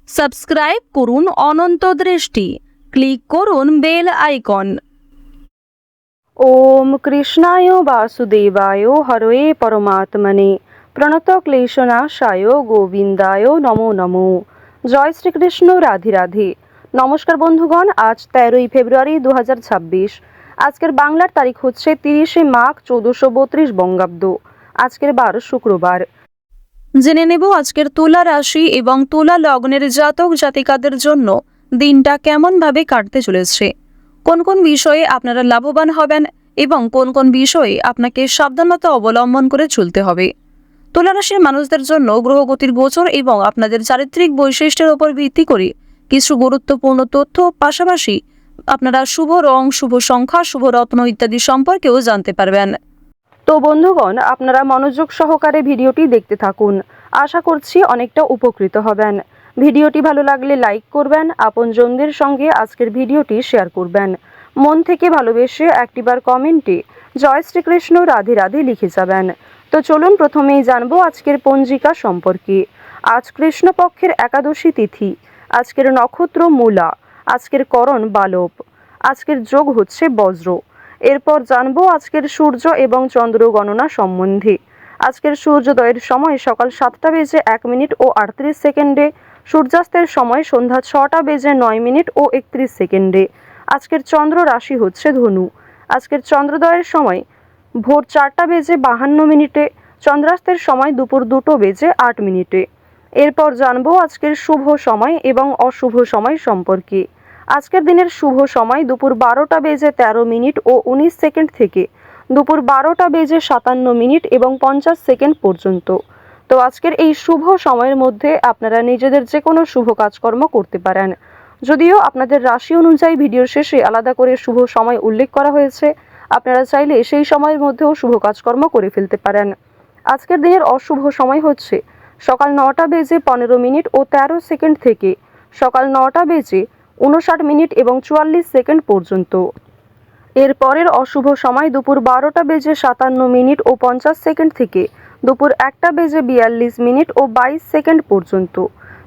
Subscribe করুন অনন্ত দৃষ্টি, click করুন বেল আইকন। ওম কৃষ্ণায় বাসুদেবায় হরয়ে পরমাত্মনে প্রণত ক্লেশনাশায় গোবিন্দায় নমো নমো। জয় শ্রীকৃষ্ণ, রাধে রাধে। নমস্কার বন্ধুগণ, আজ 13ই ফেব্রুয়ারি 2026। আজকের বাংলার তারিখ হচ্ছে 30শে মাঘ 1432 বঙ্গাব্দ। আজকের বার শুক্রবার। জেনে নেব আজকের তুলা রাশি এবং তুলা লগ্নের জাতক জাতিকাদের জন্য দিনটা কেমনভাবে কাটতে চলেছে, কোন কোন বিষয়ে আপনারা লাভবান হবেন এবং কোন কোন বিষয়ে আপনাকে সাবধানতা অবলম্বন করে চলতে হবে। তুলা রাশির মানুষদের জন্য গ্রহগতির গোচর এবং আপনাদের চারিত্রিক বৈশিষ্ট্যের উপর ভিত্তি করে কিছু গুরুত্বপূর্ণ তথ্য, পাশাপাশি আপনারা শুভ রং, শুভ সংখ্যা, শুভ রত্ন ইত্যাদি সম্পর্কেও জানতে পারবেন। তো বন্ধুগণ, আপনারা মনোযোগ সহকারে ভিডিওটি দেখতে থাকুন। আশা করছি অনেকটা উপকৃত হবেন। ভিডিওটি ভালো লাগলে লাইক করবেন, আপনজনদের সঙ্গে আজকের ভিডিওটি শেয়ার করবেন। মন থেকে ভালোবেসে একটিবার কমেন্টে জয় শ্রীকৃষ্ণ, রাধে রাধে লিখে যাবেন। তো চলুন প্রথমেই জানবো আজকের পঞ্জিকা সম্পর্কে। আজ কৃষ্ণপক্ষের একাদশী তিথি। আজকের নক্ষত্র মূলা। আজকের করণ বালব। আজকের যোগ হচ্ছে বজ্র। এরপর জানবো আজকের সূর্য এবং চন্দ্র গণনা সম্বন্ধে। আজকের সূর্যোদয়ের সময় সকাল 7টা বেজে 1 মিনিট ও 38 সেকেন্ডে, সূর্যাস্তের সময় সন্ধ্যা 6টা বেজে 9 মিনিট ও 31 সেকেন্ডে। আজকের চন্দ্র রাশি হচ্ছে ধনু। আজকের চন্দ্রোদয়ের সময় ভোর 4টা বেজে 52 মিনিটে, চন্দ্রাস্তের সময় দুপুর 2টো বেজে 8 মিনিটে। এরপর জানবো আজকের শুভ সময় এবং অশুভ সময় সম্পর্কে। আজকের দিনের শুভ সময় দুপুর 12টা বেজে 13 মিনিট ও 19 সেকেন্ড থেকে দুপুর 12টা বেজে 57 মিনিট এবং 50 সেকেন্ড পর্যন্ত। তো আজকের এই শুভ সময়ের মধ্যে আপনারা নিজেদের যে কোনো শুভ কাজকর্ম করতে পারেন। যদিও আপনাদের রাশি অনুযায়ী ভিডিওর শেষে আলাদা করে শুভ সময় উল্লেখ করা হয়েছে, আপনারা চাইলে সেই সময়ের মধ্যেও শুভ কাজকর্ম করে ফেলতে পারেন। আজকের দিনের অশুভ সময় হচ্ছে সকাল 9টা বেজে 15 মিনিট ও 13 সেকেন্ড থেকে সকাল 9টা বেজে 59 মিনিট এবং 44 সেকেন্ড পর্যন্ত। এর পরের অশুভ সময় দুপুর 12টা বেজে 57 মিনিট ও 50 সেকেন্ড থেকে দুপুর 1টা বেজে 42 মিনিট ও 22 সেকেন্ড পর্যন্ত।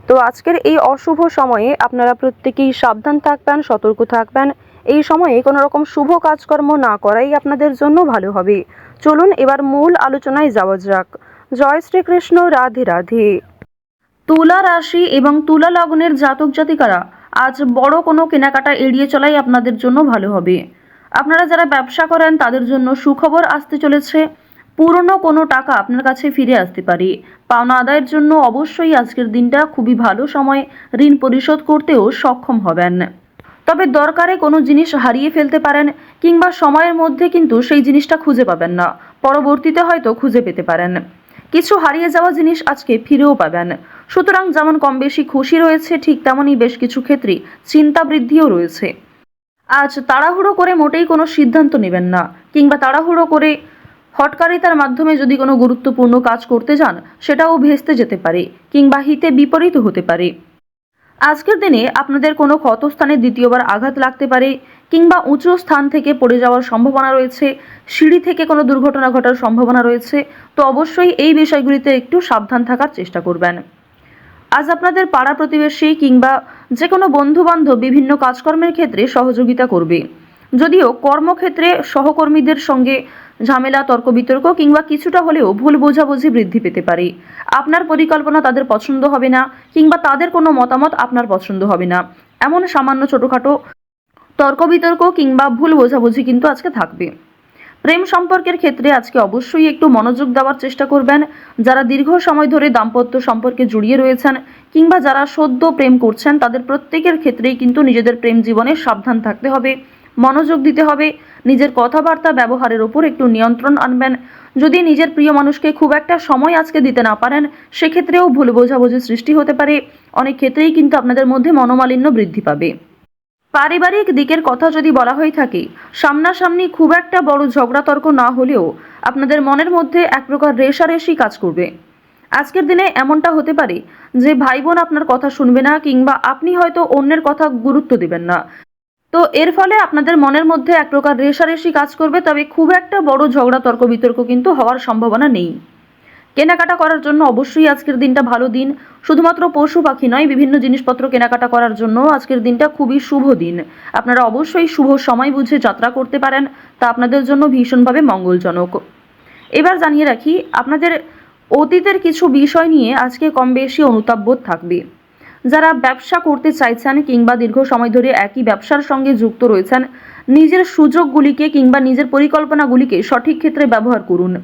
তো আজকের এই অশুভ সময়ে আপনারা প্রত্যেকেই সাবধান থাকবেন, সতর্ক থাকবেন। এই সময়ে কোনো রকম শুভ কাজকর্ম না করাই আপনাদের জন্য ভালো হবে। চলুন এবার মূল আলোচনায় যাওয়া যাক। জয় শ্রীকৃষ্ণ, রাধে রাধে। তুলা রাশি এবং তুলা লগ্নের জাতক জাতিকারা আজ বড় কোনো কেনাকাটা এড়িয়ে চলাই আপনাদের জন্য ভালো হবে। আপনারা যারা ব্যবসা করেন তাদের জন্য সুখবর আসতে চলেছে। পুরনো কোনো টাকা আপনার কাছে ফিরে আসতে পারে। পাওনা আদায়ের জন্য অবশ্যই আজকের দিনটা খুবই ভালো সময়। ঋণ পরিশোধ করতেও সক্ষম হবেন। তবে দরকারে কোনো জিনিস হারিয়ে ফেলতে পারেন, কিংবা সময়ের মধ্যে কিন্তু সেই জিনিসটা খুঁজে পাবেন না, পরবর্তীতে হয়তো খুঁজে পেতে পারেন। কিছু হারিয়ে যাওয়া জিনিস আজকে ফিরেও পাবেন। সুতরাং যেমন কম বেশি খুশি রয়েছে, ঠিক তেমনই বেশ কিছু ক্ষেত্রে চিন্তা বৃদ্ধিও রয়েছে। আজ তাড়াহুড়ো করে মোটেই কোনো সিদ্ধান্ত নেবেন না, কিংবা তাড়াহুড়ো করে হঠকারিতার মাধ্যমে যদি কোনো গুরুত্বপূর্ণ কাজ করতে যান সেটাও ভেস্তে যেতে পারে, কিংবা হিতে বিপরীত হতে পারে। আজকের দিনে আপনাদের কোনো ক্ষতস্থানে দ্বিতীয়বার আঘাত লাগতে পারে, কিংবা উঁচু স্থান থেকে পড়ে যাওয়ার সম্ভাবনা রয়েছে, সিঁড়ি থেকে কোনো দুর্ঘটনা ঘটার সম্ভাবনা রয়েছে। তো অবশ্যই এই বিষয়গুলিতে একটু সাবধান থাকার চেষ্টা করবেন। আজ আপনাদের পাড়া প্রতিবেশী কিংবা যে কোনো বন্ধুবান্ধব বিভিন্ন কাজকর্মের ক্ষেত্রে সহযোগিতা করবে। যদিও কর্মক্ষেত্রে সহকর্মীদের সঙ্গে ঝামেলা, তর্ক বিতর্ক কিংবা কিছুটা হলেও ভুল বোঝাবুঝি বৃদ্ধি পেতে পারে। আপনার পরিকল্পনা তাদের পছন্দ হবে না, কিংবা তাদের কোনো মতামত আপনার পছন্দ হবে না। এমন সামান্য ছোটোখাটো তর্ক বিতর্ক কিংবা ভুল বোঝাবুঝি কিন্তু আজকে থাকবে। প্রেম সম্পর্কের ক্ষেত্রে আজকে অবশ্যই একটু মনোযোগ দেওয়ার চেষ্টা করবেন। যারা দীর্ঘ সময় ধরে দাম্পত্য সম্পর্কে জড়িয়ে রয়েছেন, কিংবা যারা সদ্য প্রেম করছেন, তাদের প্রত্যেকের ক্ষেত্রেই কিন্তু নিজেদের প্রেম জীবনে সাবধান থাকতে হবে, মনোযোগ দিতে হবে। নিজের কথাবার্তা ব্যবহারের ওপর একটু নিয়ন্ত্রণ আনবেন। যদি নিজের প্রিয় মানুষকে খুব একটা সময় আজকে দিতে না পারেন, সেক্ষেত্রেও ভুল বোঝাবুঝি সৃষ্টি হতে পারে। অনেক ক্ষেত্রেই কিন্তু আপনাদের মধ্যে মনোমালিন্য বৃদ্ধি পাবে। পারিবারিক দিকের কথা যদি বলা হয়ে থাকে, সামনাসামনি খুব একটা বড় ঝগড়া তর্ক না হলেও আপনাদের মনের মধ্যে এক প্রকার রেষারেষি কাজ করবে। আজকের দিনে এমনটা হতে পারে যে ভাই বোন আপনার কথা শুনবে না, কিংবা আপনি হয়তো অন্যের কথা গুরুত্ব দিবেন না। তো এর ফলে আপনাদের মনের মধ্যে এক প্রকার রেষারেষি কাজ করবে, তবে খুব একটা বড় ঝগড়া তর্ক বিতর্ক কিন্তু হওয়ার সম্ভাবনা নেই। কেনাকাটা করার জন্য অবশ্যই আজকের দিনটা ভালো দিন। শুধুমাত্র পশু পাখি নয়, বিভিন্ন জিনিসপত্র কেনাকাটা করার জন্য আজকের দিনটা খুবই শুভ দিন। আপনারা অবশ্যই শুভ সময় বুঝে যাত্রা করতে পারেন, তা আপনাদের জন্য ভীষণভাবে মঙ্গলজনক। এবার জানিয়ে রাখি, আপনাদের অতীতের কিছু বিষয় নিয়ে আজকে কম বেশি অনুতাপবোধ থাকবে। যারা ব্যবসা করতে চাইছেন কিংবা দীর্ঘ সময় ধরে একই ব্যবসার সঙ্গে যুক্ত রয়েছেন, নিজের সুযোগগুলিকে কিংবা নিজের পরিকল্পনাগুলিকে সঠিক ক্ষেত্রে ব্যবহার করুন।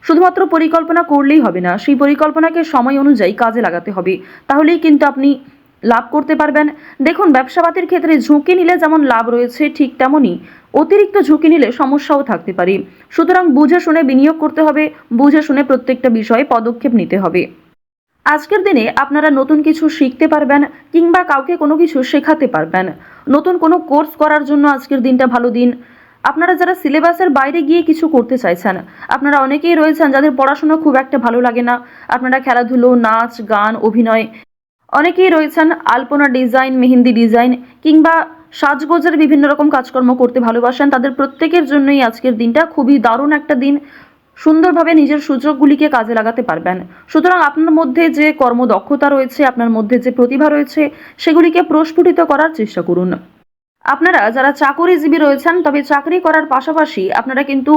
শুধুমাত্র পরিকল্পনা করলেই হবে না, সেই পরিকল্পনাকে সময় অনুযায়ী কাজে লাগাতে হবে, তাহলেই কিন্তু আপনি লাভ করতে পারবেন। দেখুন, ব্যবসাপাতির ক্ষেত্রে ঝুঁকি নিলে যেমন লাভ রয়েছে, ঠিক তেমনই অতিরিক্ত ঝুঁকি নিলে সমস্যাও থাকতে পারে। সুতরাং বুঝে শুনে বিনিয়োগ করতে হবে, বুঝে শুনে প্রত্যেকটা বিষয়ে পদক্ষেপ নিতে হবে। আজকের দিনে আপনারা নতুন কিছু শিখতে পারবেন কিংবা কাউকে কোনো কিছু শেখাতে পারবেন। নতুন কোনো কোর্স করার জন্য আজকের দিনটা ভালো দিন। আপনারা যারা সিলেবাসের বাইরে গিয়ে কিছু করতে চাইছেন, আপনারা অনেকেই রয়েছেন যাদের পড়াশোনা খুব একটা ভালো লাগে না, আপনারা খেলাধুলো, নাচ, গান, অভিনয়, অনেকেই রয়েছেন আলপনা ডিজাইন, মেহেন্দি ডিজাইন কিংবা সাজগোজের বিভিন্ন রকম কাজকর্ম করতে ভালোবাসেন, তাদের প্রত্যেকের জন্যই আজকের দিনটা খুবই দারুণ একটা দিন। সুন্দরভাবে নিজের সুযোগগুলিকে কাজে লাগাতে পারবেন। সুতরাং আপনার মধ্যে যে কর্মদক্ষতা রয়েছে, আপনার মধ্যে যে প্রতিভা রয়েছে, সেগুলিকে প্রস্ফুটিত করার চেষ্টা করুন। আপনারা যারা চাকরিজীবী রয়েছেন, তবে চাকরি করার পাশাপাশি আপনারা কিন্তু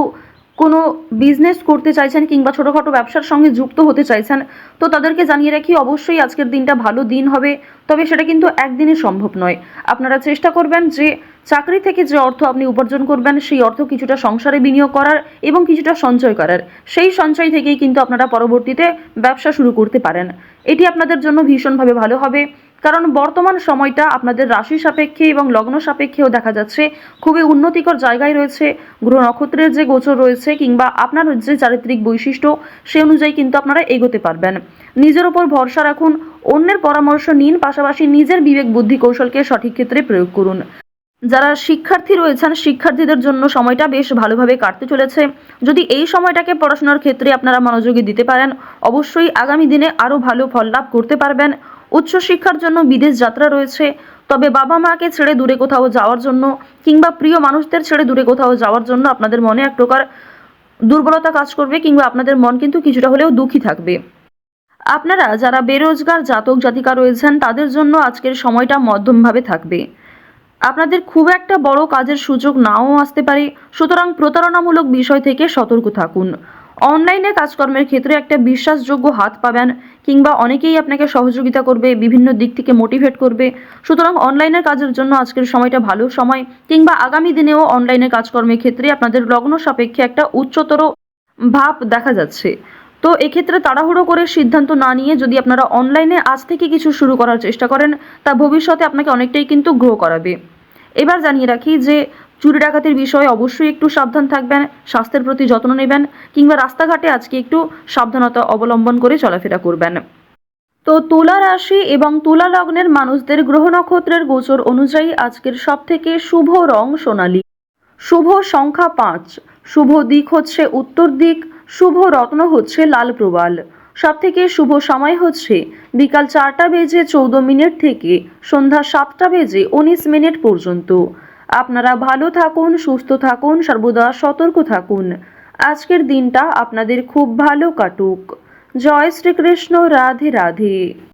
কোনো বিজনেস করতে চাইছেন কিংবা ছোটোখাটো ব্যবসার সঙ্গে যুক্ত হতে চাইছেন, তো তাদেরকে জানিয়ে রাখি অবশ্যই আজকের দিনটা ভালো দিন হবে। তবে সেটা কিন্তু একদিনে সম্ভব নয়। আপনারা চেষ্টা করবেন যে চাকরি থেকে যে অর্থ আপনি উপার্জন করবেন, সেই অর্থ কিছুটা সংসারে বিনিয়োগ করার এবং কিছুটা সঞ্চয় করার। সেই সঞ্চয় থেকেই কিন্তু আপনারা পরবর্তীতে ব্যবসা শুরু করতে পারেন। এটি আপনাদের জন্য ভীষণভাবে ভালো হবে, কারণ বর্তমান সময়টা আপনাদের রাশি সাপেক্ষে এবং লগ্ন সাপেক্ষেও দেখা যাচ্ছে খুবই উন্নতিকর জায়গায় রয়েছে। গ্রহ নক্ষত্রের যে গোচর রয়েছে কিংবা আপনার যে চারিত্রিক বৈশিষ্ট্য, সে অনুযায়ী কিন্তু আপনারা এগোতে পারবেন। নিজের ওপর ভরসা রাখুন, অন্যের পরামর্শ নিন, পাশাপাশি নিজের বিবেক বুদ্ধি কৌশলকে সঠিক ক্ষেত্রে প্রয়োগ করুন। যারা শিক্ষার্থী রয়েছেন, শিক্ষার্থীদের জন্য সময়টা বেশ ভালোভাবে কাটতে চলেছে। যদি এই সময়টাকে পড়াশোনার ক্ষেত্রে আপনারা মনোযোগী দিতে পারেন, অবশ্যই আগামী দিনে আরও ভালো ফল লাভ করতে পারবেন। উচ্চশিক্ষার জন্য বিদেশ যাত্রা রয়েছে, তবে বাবা মাকে ছেড়ে দূরে কোথাও যাওয়ার জন্য কিংবা প্রিয় মানুষদের ছেড়ে দূরে কোথাও যাওয়ার জন্য আপনাদের মনে এক প্রকার দুর্বলতা কাজ করবে কিংবা আপনাদের মন কিন্তু কিছুটা হলেও দুঃখী থাকবে। আপনারা যারা বেরোজগার জাতক জাতিকা রয়েছেন, তাদের জন্য আজকের সময়টা মধ্যমভাবে থাকবে। আপনাদের খুব একটা বড় কাজের সুযোগ নাও আসতে পারে, সুতরাং প্রতারণামূলক বিষয় থেকে সতর্ক থাকুন। অনলাইনে কাজকর্মের ক্ষেত্রে একটা বিশ্বাসযোগ্য হাত পাবেন কিংবা অনেকেই আপনাকে সহযোগিতা করবে, বিভিন্ন দিক থেকে মোটিভেট করবে। সুতরাং অনলাইনের কাজের জন্য আজকের সময়টা ভালো সময়, কিংবা আগামী দিনেও অনলাইনে কাজকর্মের ক্ষেত্রে আপনাদের লগ্ন সাপেক্ষে একটা উচ্চতর ভাব দেখা যাচ্ছে। তো এক্ষেত্রে তাড়াহুড়ো করে সিদ্ধান্ত না নিয়ে যদি আপনারা অনলাইনে আজ থেকে কিছু শুরু করার চেষ্টা করেন, তা ভবিষ্যতে আপনাকে অনেকটাই কিন্তু গ্রো করাবে। এবার জানিয়ে রাখি যে চুরি ডাকাতির বিষয়ে অবশ্যই একটু সাবধান থাকবেন, স্বাস্থ্যের প্রতি যত্ন নেবেন কিংবা রাস্তাঘাটে আজকে একটু সাবধানতা অবলম্বন করে চলাফেরা করবেন। তো তুলা রাশি এবং তুলা লগ্নের মানুষদের গ্রহ নক্ষত্রের গোচর অনুযায়ী আজকের সবথেকে শুভ রং সোনালী, শুভ সংখ্যা 5, শুভ দিক হচ্ছে উত্তর দিক, শুভ রত্ন হচ্ছে লাল প্রবাল। সবথেকে শুভ সময় হচ্ছে বিকাল 4টা বেজে 14 মিনিট থেকে সন্ধ্যা 7টা বেজে 19 মিনিট পর্যন্ত। আপনারা ভালো থাকুন, সুস্থ থাকুন, সর্বদা সতর্ক থাকুন। আজকের দিনটা আপনাদের খুব ভালো কাটুক। জয় শ্রীকৃষ্ণ, রাধে রাধে।